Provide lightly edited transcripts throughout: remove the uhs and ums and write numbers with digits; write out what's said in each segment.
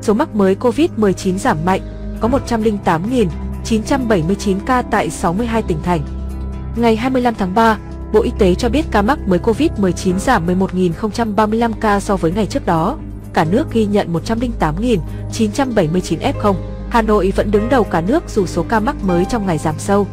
Số mắc mới COVID-19 giảm mạnh, có 108.979 ca tại 62 tỉnh thành. Ngày 25 tháng 3, Bộ Y tế cho biết ca mắc mới COVID-19 giảm 11.035 ca so với ngày trước đó. Cả nước ghi nhận 108.979 F0. Hà Nội vẫn đứng đầu cả nước dù số ca mắc mới trong ngày giảm sâu.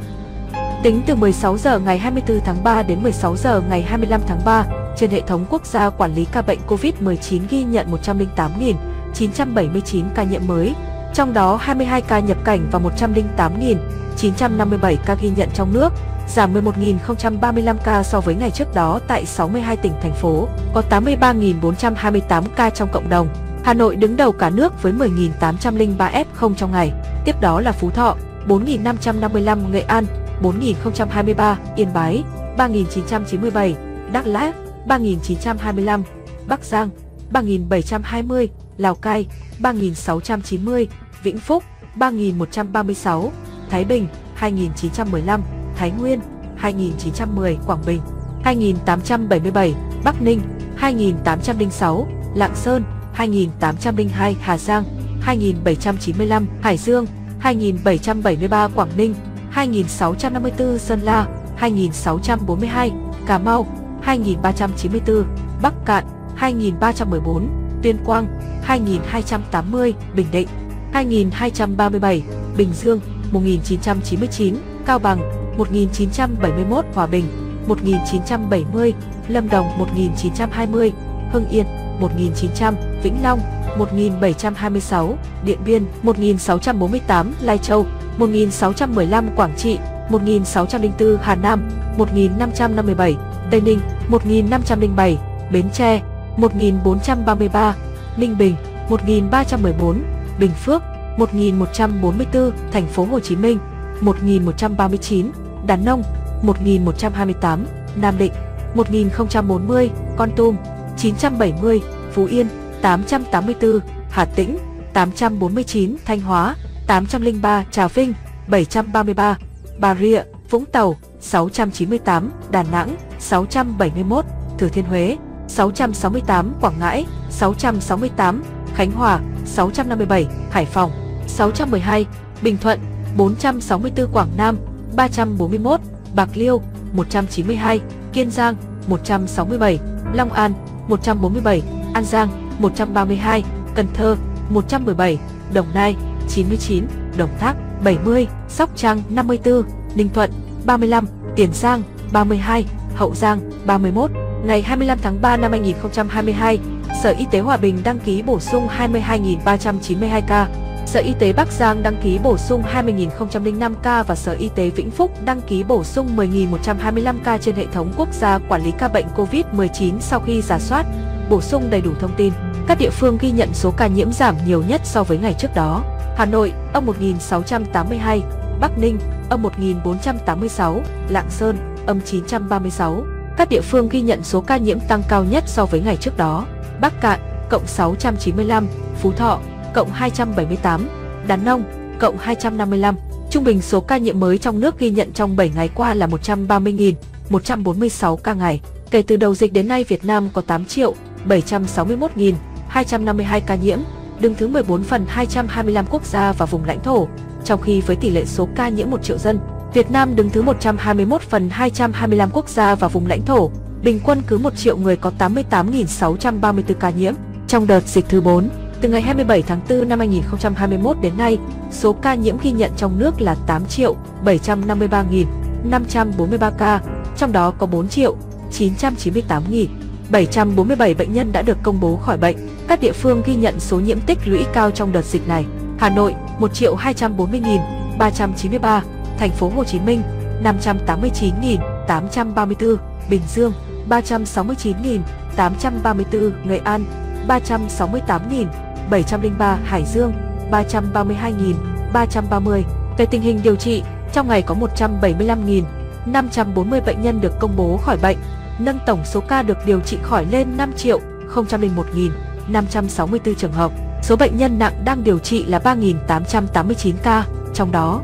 Tính từ 16 giờ ngày 24 tháng 3 đến 16 giờ ngày 25 tháng 3, trên hệ thống quốc gia quản lý ca bệnh COVID-19 ghi nhận 108.979 ca nhiễm mới, trong đó 22 ca nhập cảnh và 108.957 ca ghi nhận trong nước, giảm 11.035 ca so với ngày trước đó tại 62 tỉnh thành phố, có 83.428 ca trong cộng đồng. Hà Nội đứng đầu cả nước với 10.803 F0 trong ngày, tiếp đó là Phú Thọ 4.555, Nghệ An 4.023, Yên Bái 3.997, Đắk Lắk 3.925, Bắc Giang 3.720, Lào Cai 3.690, Vĩnh Phúc 3.136, Thái Bình 2.915, Thái Nguyên 2.910, Quảng Bình 2.877, Bắc Ninh 2.806, Lạng Sơn 2.802, Hà Giang 2.795, Hải Dương 2.773, Quảng Ninh 2.654, Sơn La 2.642, Cà Mau 2.394, Bắc Cạn 2.314, Tuyên Quang 2.280, Bình Định 2.237, Bình Dương 1.999, Cao Bằng 1.971, Hòa Bình 1.970, Lâm Đồng 1.920, Hưng Yên 1.900, Vĩnh Long 1.726, Điện Biên 1.648, Lai Châu 1.615, Quảng Trị 1.604, Hà Nam 1.557, Tây Ninh 1.507, Bến Tre 1.433, Ninh Bình 1.314, Bình Phước 1.144, Thành phố Hồ Chí Minh 1.139, Đắk Nông 1.128, Nam Định 1.040, Kon Tum 970, Phú Yên 884, Hà Tĩnh 849, Thanh Hóa 803, Trà Vinh 733, Bà Rịa, Vũng Tàu 698, Đà Nẵng 671, Thừa Thiên Huế 668, Quảng Ngãi 668, Khánh Hòa 657, Hải Phòng 612, Bình Thuận 464, Quảng Nam 341, Bạc Liêu 192, Kiên Giang 167, Long An 147, An Giang 132, Cần Thơ 117, Đồng Nai 99, Đồng Tháp 70, Sóc Trăng 54, Ninh Thuận 35, Tiền Giang 32, Hậu Giang 31. Ngày 25 tháng 3 năm 2022, Sở Y tế Hòa Bình đăng ký bổ sung 22.392 ca, Sở Y tế Bắc Giang đăng ký bổ sung 20.005 ca và Sở Y tế Vĩnh Phúc đăng ký bổ sung 10.125 ca trên hệ thống quốc gia quản lý ca bệnh COVID-19 sau khi rà soát, bổ sung đầy đủ thông tin. Các địa phương ghi nhận số ca nhiễm giảm nhiều nhất so với ngày trước đó. Hà Nội, âm 1.682, Bắc Ninh, âm 1.486, Lạng Sơn, âm 936. Các địa phương ghi nhận số ca nhiễm tăng cao nhất so với ngày trước đó. Bắc Cạn, cộng 695, Phú Thọ, cộng 278, Đắk Nông, cộng 255. Trung bình số ca nhiễm mới trong nước ghi nhận trong 7 ngày qua là 130.146 ca ngày. Kể từ đầu dịch đến nay, Việt Nam có 8.761.252 ca nhiễm, đứng thứ 14 phần 225 quốc gia và vùng lãnh thổ, trong khi với tỷ lệ số ca nhiễm 1 triệu dân, Việt Nam đứng thứ 121 phần 225 quốc gia và vùng lãnh thổ, bình quân cứ 1 triệu người có 88.634 ca nhiễm. Trong đợt dịch thứ 4, từ ngày 27 tháng 4 năm 2021 đến nay, số ca nhiễm ghi nhận trong nước là 8.753.543 ca, trong đó có 4.998.747 bệnh nhân đã được công bố khỏi bệnh. Các địa phương ghi nhận số nhiễm tích lũy cao trong đợt dịch này: Hà Nội 1.240.393, Thành phố Hồ Chí Minh 589.834, Bình Dương 369.834, Nghệ An 368.703, Hải Dương 332.330. Về tình hình điều trị, trong ngày có 175.540 bệnh nhân được công bố khỏi bệnh, nâng tổng số ca được điều trị khỏi lên 5.001.564 trường hợp. Số bệnh nhân nặng đang điều trị là 3.889 ca, trong đó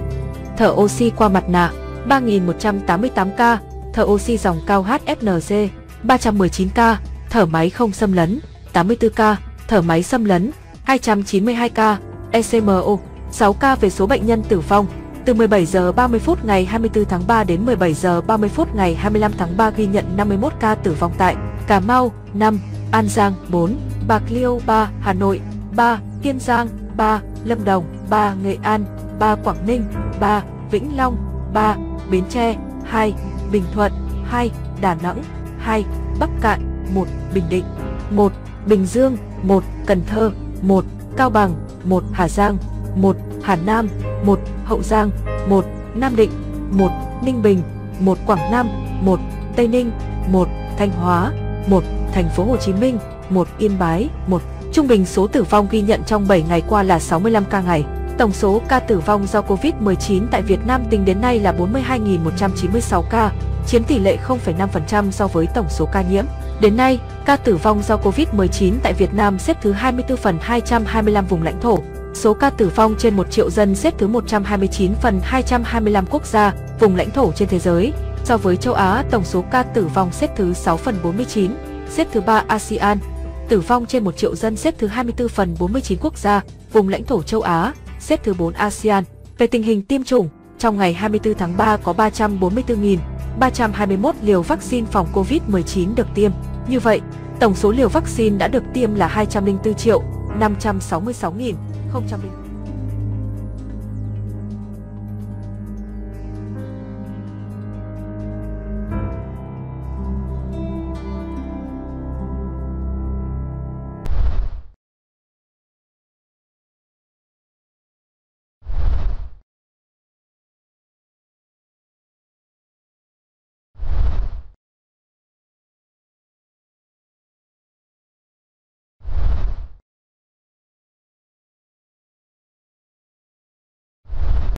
thở oxy qua mặt nạ 3.188 ca, thở oxy dòng cao HFNC 319 ca, thở máy không xâm lấn 84 ca, thở máy xâm lấn 292 ca, ECMO, 6 ca về số bệnh nhân tử vong. Từ 17 giờ 30 phút ngày 24 tháng 3 đến 17 giờ 30 phút ngày 25 tháng 3 ghi nhận 51 ca tử vong tại Cà Mau 5, An Giang 4, Bạc Liêu 3, Hà Nội 3, Kiên Giang 3, Lâm Đồng 3, Nghệ An 3, Quảng Ninh 3, Vĩnh Long 3, Bến Tre 2, Bình Thuận 2, Đà Nẵng 2, Bắc Cạn 1, Bình Định 1, Bình Dương 1, Cần Thơ 1, Cao Bằng 1, Hà Giang 1, Hà Nam 1, Hậu Giang 1, Nam Định 1, Ninh Bình 1, Quảng Nam 1, Tây Ninh 1, Thanh Hóa 1, Thành phố Hồ Chí Minh 1, Yên Bái 1. Trung bình số tử vong ghi nhận trong 7 ngày qua là 65 ca ngày. Tổng số ca tử vong do Covid-19 tại Việt Nam tính đến nay là 42.196 ca, chiếm tỷ lệ 0,5% so với tổng số ca nhiễm. Đến nay, ca tử vong do Covid-19 tại Việt Nam xếp thứ 24 phần 225 vùng lãnh thổ. Số ca tử vong trên 1 triệu dân xếp thứ 129 phần 225 quốc gia, vùng lãnh thổ trên thế giới. So với châu Á, tổng số ca tử vong xếp thứ 6 phần 49, xếp thứ 3 ASEAN. Tử vong trên 1 triệu dân xếp thứ 24 phần 49 quốc gia, vùng lãnh thổ châu Á, xếp thứ 4 ASEAN. Về tình hình tiêm chủng, trong ngày 24 tháng 3 có 344.321 liều vaccine phòng Covid-19 được tiêm. Như vậy, tổng số liều vaccine đã được tiêm là 204.566.000.